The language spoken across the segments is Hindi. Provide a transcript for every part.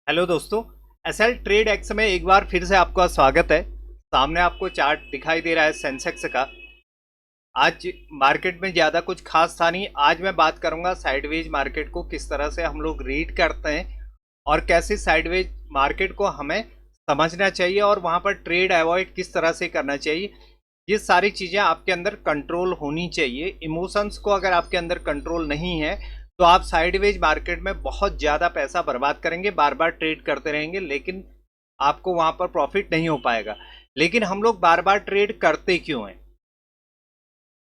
हेलो दोस्तों। एसएल ट्रेड एक्स में एक बार फिर से आपका स्वागत है। सामने आपको चार्ट दिखाई दे रहा है सेंसेक्स का। आज मार्केट में ज़्यादा कुछ खास था नहीं। आज मैं बात करूंगा साइडवेज मार्केट को किस तरह से हम लोग रीड करते हैं और कैसे साइडवेज मार्केट को हमें समझना चाहिए और वहां पर ट्रेड अवॉइड किस तरह से करना चाहिए। ये सारी चीज़ें आपके अंदर कंट्रोल होनी चाहिए। इमोशंस को अगर आपके अंदर कंट्रोल नहीं है तो आप साइडवेज मार्केट में बहुत ज़्यादा पैसा बर्बाद करेंगे, बार बार ट्रेड करते रहेंगे, लेकिन आपको वहां पर प्रॉफिट नहीं हो पाएगा। लेकिन हम लोग बार बार ट्रेड करते क्यों हैं,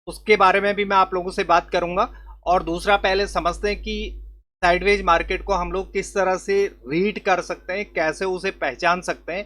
उसके बारे में भी मैं आप लोगों से बात करूंगा। और दूसरा, पहले समझते हैं कि साइडवेज मार्केट को हम लोग किस तरह से रीड कर सकते हैं, कैसे उसे पहचान सकते हैं,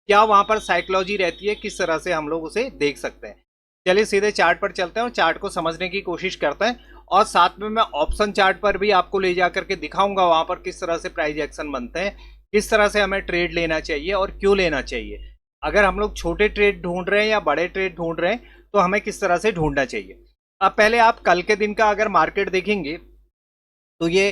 क्या वहां पर साइकोलॉजी रहती है, किस तरह से हम लोग उसे देख सकते हैं। चलिए सीधे चार्ट पर चलते हैं और चार्ट को समझने की कोशिश करते हैं। और साथ में मैं ऑप्शन चार्ट पर भी आपको ले जाकर के दिखाऊंगा वहां पर किस तरह से प्राइस एक्शन बनते हैं, किस तरह से हमें ट्रेड लेना चाहिए और क्यों लेना चाहिए। अगर हम लोग छोटे ट्रेड ढूंढ रहे हैं या बड़े ट्रेड ढूंढ रहे हैं तो हमें किस तरह से ढूंढना चाहिए। अब पहले आप कल के दिन का अगर मार्केट देखेंगे तो ये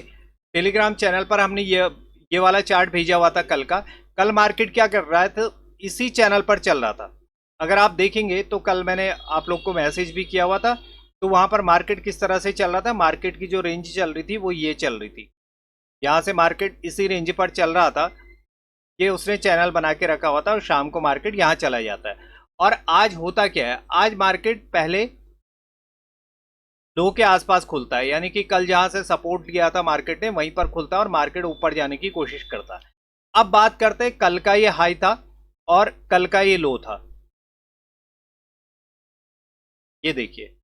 टेलीग्राम चैनल पर हमने ये वाला चार्ट भेजा हुआ था कल का। कल मार्केट क्या कर रहा है, तो इसी चैनल पर चल रहा था। अगर आप देखेंगे तो कल मैंने आप लोग को मैसेज भी किया हुआ था। तो वहां पर मार्केट किस तरह से चल रहा था, मार्केट की जो रेंज चल रही थी वो ये चल रही थी। यहाँ से मार्केट इसी रेंज पर चल रहा था। ये उसने चैनल बना के रखा हुआ था और शाम को मार्केट यहाँ चला जाता है। और आज होता क्या है, आज मार्केट पहले लो के आसपास खुलता है, यानी कि कल जहां से सपोर्ट लिया था मार्केट ने वहीं पर खुलता है और मार्केट ऊपर जाने की कोशिश करता है। अब बात करते हैं, कल का ये हाई था और कल का ये लो था। ये देखिए,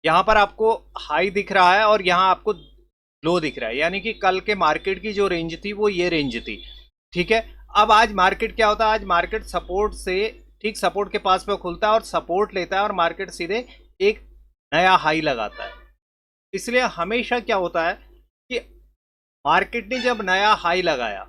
यहां पर आपको हाई दिख रहा है और यहां आपको लो दिख रहा है, यानी कि कल के मार्केट की जो रेंज थी वो ये रेंज थी। ठीक है। अब आज मार्केट क्या होता है, आज मार्केट सपोर्ट से ठीक सपोर्ट के पास में खुलता है और सपोर्ट लेता है और मार्केट सीधे एक नया हाई लगाता है। इसलिए हमेशा क्या होता है कि मार्केट ने जब नया हाई लगाया,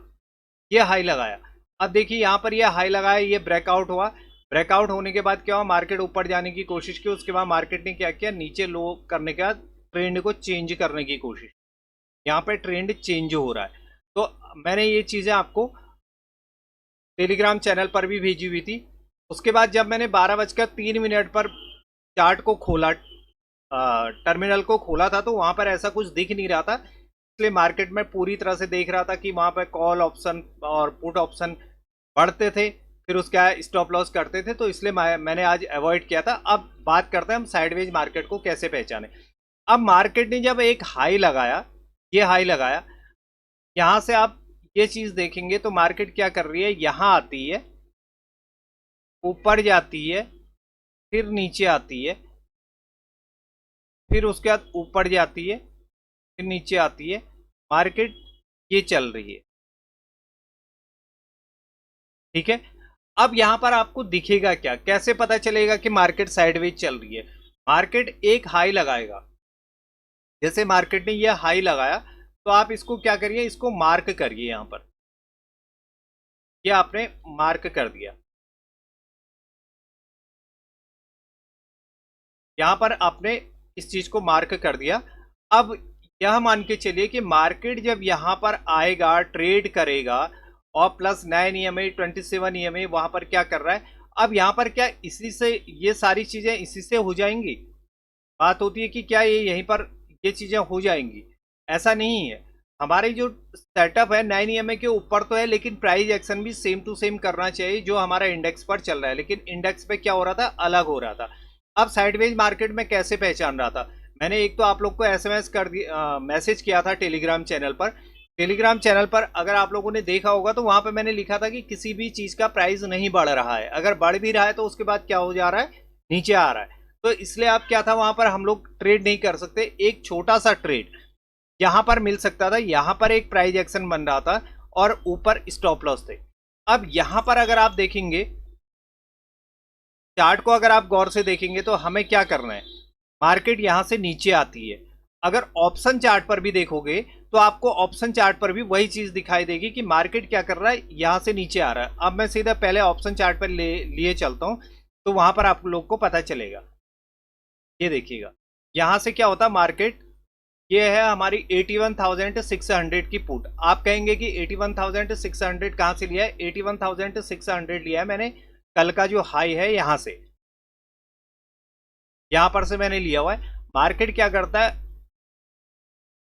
ये हाई लगाया, अब देखिए यहां पर ये हाई लगाया, ये ब्रेकआउट हुआ। ब्रेकआउट होने के बाद क्या हुआ, मार्केट ऊपर जाने की कोशिश की। उसके बाद मार्केट ने क्या किया, नीचे लो करने के बाद ट्रेंड को चेंज करने की कोशिश। यहाँ पे ट्रेंड चेंज हो रहा है। तो मैंने ये चीजें आपको टेलीग्राम चैनल पर भी भेजी हुई थी। उसके बाद जब मैंने 12:03 पर चार्ट को खोला, टर्मिनल को खोला था, तो वहां पर ऐसा कुछ दिख नहीं रहा था। इसलिए मार्केट में पूरी तरह से देख रहा था कि वहां पर कॉल ऑप्शन और पुट ऑप्शन बढ़ते थे, फिर उसका स्टॉप लॉस करते थे। तो इसलिए मैंने आज अवॉइड किया था। अब बात करते हैं हम साइडवेज मार्केट को कैसे पहचाने। अब मार्केट ने जब एक हाई लगाया, ये हाई लगाया, यहां से आप ये चीज देखेंगे तो मार्केट क्या कर रही है, यहां आती है, ऊपर जाती है, फिर नीचे आती है, फिर उसके बाद ऊपर जाती है, फिर नीचे आती है। मार्केट ये चल रही है। ठीक है। अब यहां पर आपको दिखेगा क्या, कैसे पता चलेगा कि मार्केट साइडवेज चल रही है। मार्केट एक हाई लगाएगा, जैसे मार्केट ने ये हाई लगाया तो आप इसको क्या करिए, इसको मार्क करिए। यहां पर ये आपने मार्क कर दिया, यहां पर आपने इस चीज को मार्क कर दिया। अब यह मान के चलिए कि मार्केट जब यहां पर आएगा, ट्रेड करेगा और प्लस 9 EMA 27 EMA वहां पर क्या कर रहा है। अब यहां पर क्या इसी से ये सारी चीजें इसी से हो जाएंगी। बात होती है कि क्या ये यहीं पर ये चीजें हो जाएंगी, ऐसा नहीं है। हमारी जो सेटअप है 9 EMA के ऊपर तो है, लेकिन प्राइस एक्शन भी सेम टू सेम करना चाहिए जो हमारा इंडेक्स पर चल रहा है। लेकिन इंडेक्स पे क्या हो रहा था, अलग हो रहा था। अब साइडवेज मार्केट में कैसे पहचान रहा था, मैंने एक तो आप लोग को एसएमएस कर दिया, मैसेज किया था टेलीग्राम चैनल पर। टेलीग्राम चैनल पर अगर आप लोगों ने देखा होगा तो वहां पर मैंने लिखा था कि किसी भी चीज का प्राइस नहीं बढ़ रहा है, अगर बढ़ भी रहा है तो उसके बाद क्या हो जा रहा है, नीचे आ रहा है। तो इसलिए आप क्या था, वहां पर हम लोग ट्रेड नहीं कर सकते। एक छोटा सा ट्रेड यहां पर मिल सकता था, यहां पर एक प्राइस एक्शन बन रहा था और ऊपर स्टॉप लॉस थे। अब यहां पर अगर आप देखेंगे चार्ट को, अगर आप गौर से देखेंगे तो हमें क्या करना है, मार्केट यहां से नीचे आती है। अगर ऑप्शन चार्ट पर भी देखोगे तो आपको ऑप्शन चार्ट पर भी वही चीज दिखाई देगी कि मार्केट क्या कर रहा है, यहां से नीचे आ रहा है। अब मैं सीधा पहले ऑप्शन चार्ट पर लिए चलता हूं तो वहां पर आप लोग को पता चलेगा। ये देखिएगा, यहां से क्या होता, मार्केट ये है हमारी 81,600 की पुट। आप कहेंगे कि 81,600 कहाँ से लिया है? 81,600 लिया है मैंने कल का जो हाई है यहां से, यहां पर से मैंने लिया हुआ है। मार्केट क्या करता है,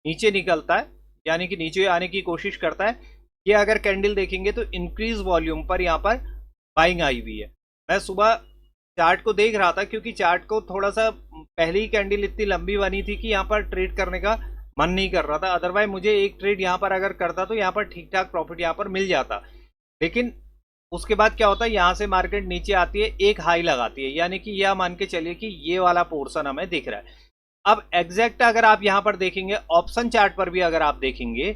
नीचे निकलता है, यानी कि नीचे आने की कोशिश करता है। ये अगर कैंडल देखेंगे तो इंक्रीज वॉल्यूम पर यहां पर बाइंग आई हुई है। मैं सुबह चार्ट को देख रहा था, क्योंकि चार्ट को थोड़ा सा पहली ही कैंडल इतनी लंबी बनी थी कि यहाँ पर ट्रेड करने का मन नहीं कर रहा था। अदरवाइज मुझे एक ट्रेड यहाँ पर अगर करता तो यहाँ पर ठीक ठाक प्रॉफिट यहाँ पर मिल जाता। लेकिन उसके बाद क्या होता है, यहाँ से मार्केट नीचे आती है, एक हाई लगाती है, यानी कि यह मान के चलिए कि ये वाला पोर्शन हमें दिख रहा है। अब एग्जैक्ट अगर आप यहां पर देखेंगे, ऑप्शन चार्ट पर भी अगर आप देखेंगे,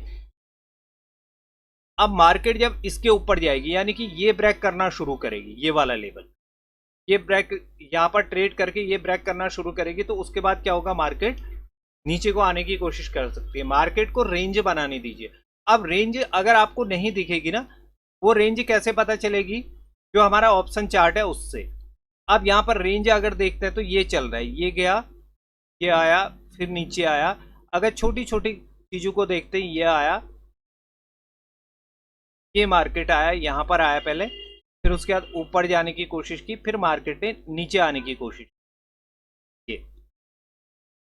अब मार्केट जब इसके ऊपर जाएगी, यानी कि ये ब्रेक करना शुरू करेगी, ये वाला लेवल, ये ब्रेक यहां पर ट्रेड करके ये ब्रेक करना शुरू करेगी, तो उसके बाद क्या होगा, मार्केट नीचे को आने की कोशिश कर सकती है। मार्केट को रेंज बनाने दीजिए। अब रेंज अगर आपको नहीं दिखेगी ना, वो रेंज कैसे पता चलेगी? जो हमारा ऑप्शन चार्ट है उससे। अब यहां पर रेंज अगर देखते हैं तो ये चल रहा है, ये गया, ये आया, फिर नीचे आया। अगर छोटी छोटी चीजों को देखते हैं, ये आया, ये मार्केट आया, यहां पर आया पहले, फिर उसके बाद ऊपर जाने की कोशिश की, फिर मार्केट ने नीचे आने की कोशिश की।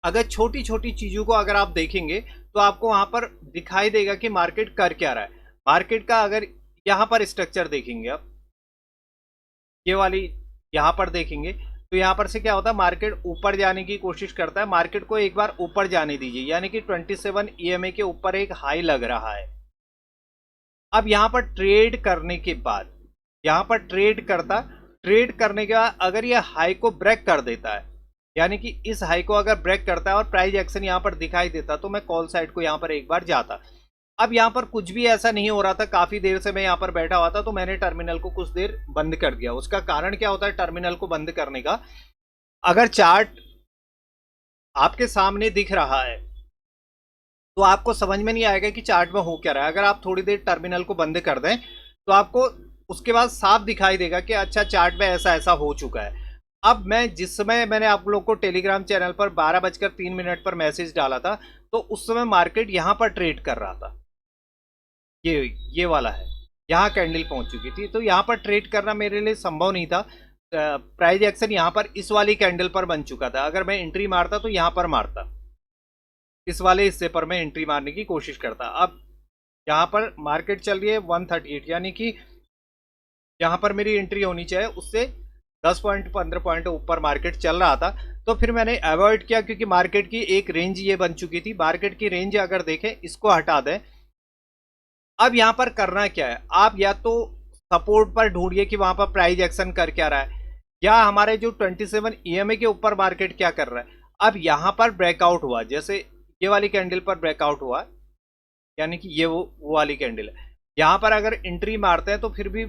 अगर छोटी छोटी चीजों को अगर आप देखेंगे तो आपको वहां पर दिखाई देगा कि मार्केट कर क्या रहा है। मार्केट का अगर यहां पर स्ट्रक्चर देखेंगे, आप ये वाली यहां पर देखेंगे तो यहां पर से क्या होता है, मार्केट ऊपर जाने की कोशिश करता है। मार्केट को एक बार ऊपर जाने दीजिए, यानी कि 27 ईएमए के ऊपर एक हाई लग रहा है। अब यहां पर ट्रेड करने के बाद, यहां पर ट्रेड करने के बाद अगर यह हाई को ब्रेक कर देता है, यानी कि इस हाई को अगर ब्रेक करता है और प्राइस एक्शन यहां पर दिखाई देता, तो मैं कॉल साइड को यहां पर एक बार जाता। अब यहां पर कुछ भी ऐसा नहीं हो रहा था, काफी देर से मैं यहां पर बैठा हुआ था, तो मैंने टर्मिनल को कुछ देर बंद कर दिया। उसका कारण क्या होता है टर्मिनल को बंद करने का? अगर चार्ट आपके सामने दिख रहा है तो आपको समझ में नहीं आएगा कि चार्ट में हो क्या रहा है। अगर आप थोड़ी देर टर्मिनल को बंद कर दें तो आपको उसके बाद साफ दिखाई देगा कि अच्छा चार्ट में ऐसा ऐसा हो चुका है। अब मैं जिस समय मैंने आप लोग को टेलीग्राम चैनल पर 12:03 पर मैसेज डाला था, तो उस समय मार्केट यहां पर ट्रेड कर रहा था, ये वाला है, यहाँ कैंडल पहुंच चुकी थी, तो यहाँ पर ट्रेड करना मेरे लिए संभव नहीं था। प्राइस एक्शन यहाँ पर इस वाली कैंडल पर बन चुका था। अगर मैं एंट्री मारता तो यहाँ पर मारता, इस वाले हिस्से पर मैं एंट्री मारने की कोशिश करता। अब यहाँ पर मार्केट चल रही है 138, यानी कि यहाँ पर मेरी एंट्री होनी चाहिए, उससे 10 पॉइंट 15 पॉइंट ऊपर मार्केट चल रहा था। तो फिर मैंने अवॉइड किया, क्योंकि मार्केट की एक रेंज ये बन चुकी थी। मार्केट की रेंज अगर देखें, इसको हटा दें। अब यहां पर करना क्या है, आप या तो सपोर्ट पर ढूंढिए कि वहां पर प्राइस एक्शन कर क्या रहा है, या हमारे जो 27 ईएमए के ऊपर मार्केट क्या कर रहा है। अब यहां पर ब्रेकआउट हुआ, जैसे ये वाली कैंडल पर ब्रेकआउट हुआ, यानी कि ये वो वाली कैंडल है, यहां पर अगर एंट्री मारते हैं तो फिर भी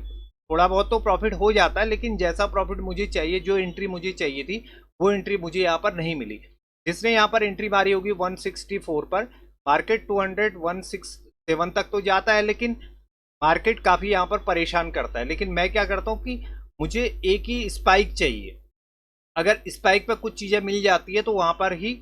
थोड़ा बहुत तो प्रॉफिट हो जाता है, लेकिन जैसा प्रॉफिट मुझे चाहिए, जो एंट्री मुझे चाहिए थी, वो एंट्री मुझे यहाँ पर नहीं मिली। जिसने यहाँ पर एंट्री मारी होगी 164 पर, मार्केट 200 167 तक तो जाता है, लेकिन मार्केट काफी यहाँ पर परेशान करता है। लेकिन मैं क्या करता हूँ कि मुझे एक ही स्पाइक चाहिए। अगर स्पाइक पर कुछ चीजें मिल जाती है तो वहां पर ही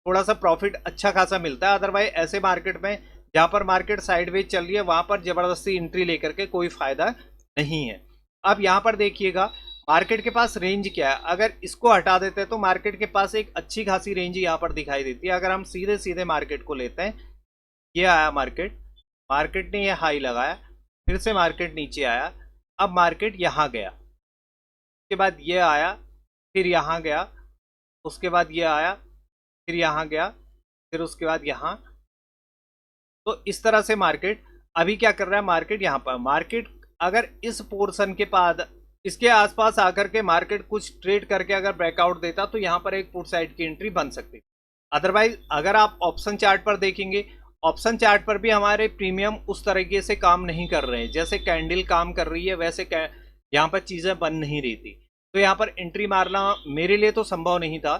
थोड़ा सा प्रॉफिट अच्छा खासा मिलता है। अदरवाइज ऐसे मार्केट में जहां पर मार्केट साइडवेज चल रही है, वहां पर जबरदस्ती एंट्री लेकर के कोई फायदा नहीं है। अब यहां पर देखिएगा मार्केट के पास रेंज क्या है। अगर इसको हटा देते हैं तो मार्केट के पास एक अच्छी खासी रेंज यहां पर दिखाई देती है। अगर हम सीधे सीधे मार्केट को लेते हैं, ये आया मार्केट, मार्केट ने ये हाई लगाया, फिर से मार्केट नीचे आया, अब मार्केट यहाँ गया, उसके बाद ये आया, फिर यहाँ गया, उसके बाद ये आया, फिर यहाँ गया, फिर उसके बाद यहाँ। तो इस तरह से मार्केट अभी क्या कर रहा है, मार्केट यहाँ पर, मार्केट अगर इस पोर्शन के बाद इसके आसपास आकर के मार्केट कुछ ट्रेड करके अगर ब्रेकआउट देता तो यहाँ पर एक पुट साइड की एंट्री बन सकती। अदरवाइज अगर आप ऑप्शन चार्ट पर देखेंगे, ऑप्शन चार्ट पर भी हमारे प्रीमियम उस तरीके से काम नहीं कर रहे हैं। जैसे कैंडल काम कर रही है वैसे यहाँ पर चीजें बन नहीं रही थी, तो यहाँ पर एंट्री मारना मेरे लिए तो संभव नहीं था।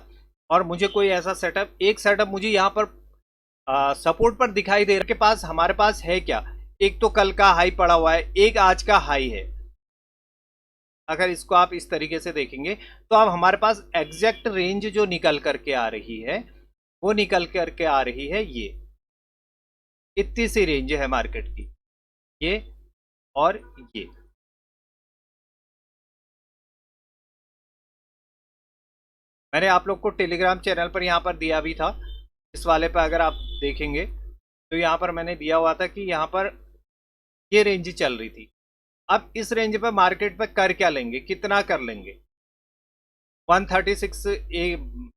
और मुझे कोई ऐसा सेटअप, एक सेटअप मुझे यहाँ पर सपोर्ट पर दिखाई दे रहा के पास, हमारे पास है क्या, एक तो कल का हाई पड़ा हुआ है, एक आज का हाई है। अगर इसको आप इस तरीके से देखेंगे तो अब हमारे पास एग्जैक्ट रेंज जो निकल करके आ रही है वो निकल करके आ रही है ये। इतनी सी रेंज है मार्केट की, ये और ये। मैंने आप लोग को टेलीग्राम चैनल पर यहाँ पर दिया भी था, इस वाले पर अगर आप देखेंगे तो यहाँ पर मैंने दिया हुआ था कि यहाँ पर ये रेंज चल रही थी। अब इस रेंज पर मार्केट पर कर क्या लेंगे, कितना कर लेंगे। 136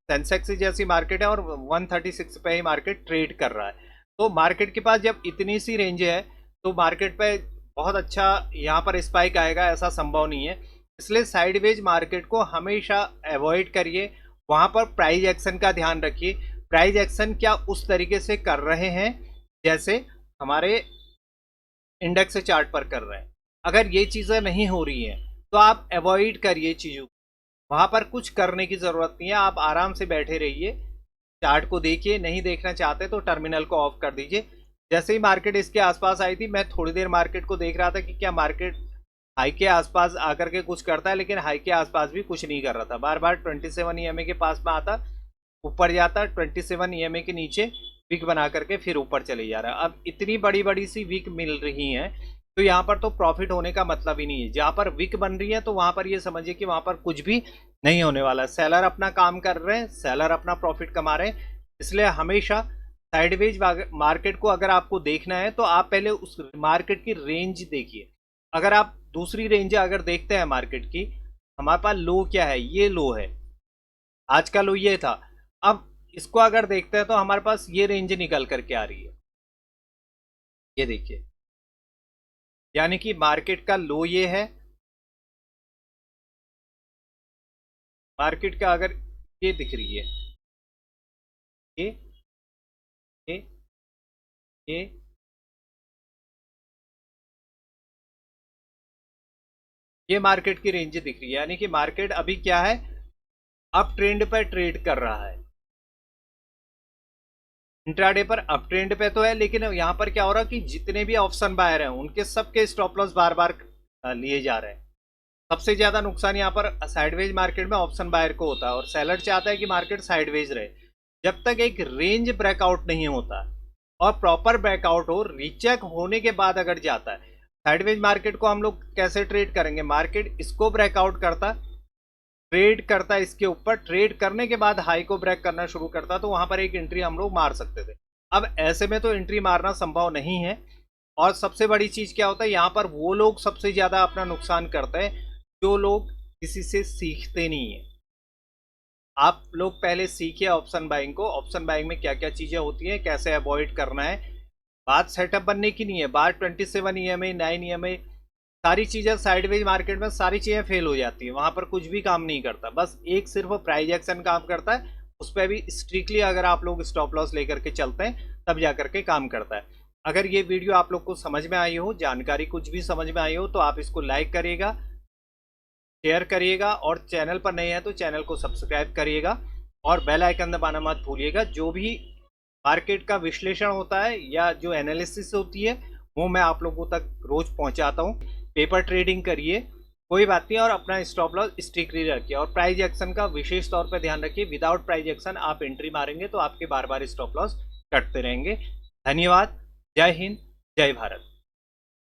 सेंसेक्स जैसी मार्केट है और 136 पे ही मार्केट ट्रेड कर रहा है। तो मार्केट के पास जब इतनी सी रेंज है तो मार्केट पे बहुत अच्छा यहाँ पर स्पाइक आएगा ऐसा संभव नहीं है। इसलिए साइडवेज मार्केट को हमेशा अवॉइड करिए, वहां पर प्राइस एक्शन का ध्यान रखिए। प्राइस एक्शन क्या उस तरीके से कर रहे हैं जैसे हमारे इंडेक्स चार्ट पर कर रहे हैं। अगर ये चीजें नहीं हो रही हैं तो आप अवॉइड करिए चीजों, वहां पर कुछ करने की जरूरत नहीं है। आप आराम से बैठे रहिए, चार्ट को देखिए, नहीं देखना चाहते तो टर्मिनल को ऑफ कर दीजिए। जैसे ही मार्केट इसके आसपास आई थी, मैं थोड़ी देर मार्केट को देख रहा था कि क्या मार्केट हाई के आसपास आकर के कुछ करता है, लेकिन हाई के आसपास भी कुछ नहीं कर रहा था। बार बार 27 ईएमए के पास में आता, ऊपर जाता, 27 ईएमए के नीचे विक बना करके फिर ऊपर चले जा रहा है। अब इतनी बड़ी बड़ी सी विक मिल रही हैं तो यहाँ पर तो प्रॉफिट होने का मतलब ही नहीं है। जहां पर विक बन रही है तो वहां पर ये समझिए कि वहां पर कुछ भी नहीं होने वाला। सेलर अपना काम कर रहे हैं, सेलर अपना प्रॉफिट कमा रहे हैं। इसलिए हमेशा साइडवेज मार्केट को अगर आपको देखना है तो आप पहले उस मार्केट की रेंज देखिए। अगर आप दूसरी रेंज अगर देखते हैं मार्केट की, हमारे पास लो क्या है, ये लो है, आज का लो ये था। अब इसको अगर देखते हैं तो हमारे पास ये रेंज निकल करके आ रही है, ये देखिए, यानी कि मार्केट का लो ये है। मार्केट का अगर ये दिख रही है, ये ये ये ये मार्केट की रेंज दिख रही है, यानी कि मार्केट अभी क्या है, अप ट्रेंड पर ट्रेड कर रहा है। इंट्राडे पर अप ट्रेंड पे तो है, लेकिन यहां पर क्या हो रहा है कि जितने भी ऑप्शन बायर हैं उनके सबके स्टॉप लॉस बार बार लिए जा रहे हैं। सबसे ज्यादा नुकसान यहाँ पर साइडवेज मार्केट में ऑप्शन बायर को होता है, और सेलर चाहता है कि मार्केट साइडवेज रहे। जब तक एक रेंज ब्रेकआउट नहीं होता और प्रॉपर ब्रेकआउट हो, रीचेक होने के बाद अगर जाता है, साइडवेज मार्केट को हम लोग कैसे ट्रेड करेंगे, मार्केट इसको ब्रेकआउट करता, ट्रेड करता है इसके ऊपर, ट्रेड करने के बाद हाई को ब्रेक करना शुरू करता, तो वहां पर एक एंट्री हम लोग मार सकते थे। अब ऐसे में तो एंट्री मारना संभव नहीं है। और सबसे बड़ी चीज क्या होता है, यहाँ पर वो लोग सबसे ज्यादा अपना नुकसान करते हैं जो लोग किसी से सीखते नहीं है। आप लोग पहले सीखिए ऑप्शन बाइंग को, ऑप्शन बाइंग में क्या क्या चीजें होती हैं, कैसे अवॉइड करना है। बात सेटअप बनने की नहीं है, बात 27 ईएमए 9 ईएमए सारी चीजें साइडवेज मार्केट में सारी चीजें फेल हो जाती है, वहां पर कुछ भी काम नहीं करता। बस एक सिर्फ प्राइस एक्शन काम करता है, उस पर भी स्ट्रिक्टली अगर आप लोग स्टॉप लॉस लेकर के चलते हैं तब जाकर के काम करता है। अगर ये वीडियो आप लोग को समझ में आई हो, जानकारी कुछ भी समझ में आई हो, तो आप इसको लाइक करिएगा, शेयर करिएगा, और चैनल पर नए हैं तो चैनल को सब्सक्राइब करिएगा और बेल आइकन दबाना मत भूलिएगा। जो भी मार्केट का विश्लेषण होता है या जो एनालिसिस होती है वो मैं आप लोगों तक रोज पहुंचाता हूं। पेपर ट्रेडिंग करिए, कोई बात नहीं, और अपना स्टॉप लॉस स्ट्रिक्टली रखिए, और प्राइस एक्शन का विशेष तौर पर ध्यान रखिए। विदाउट प्राइस एक्शन आप एंट्री मारेंगे तो आपके बार बार स्टॉप लॉस कटते रहेंगे। धन्यवाद। जय हिंद, जय भारत।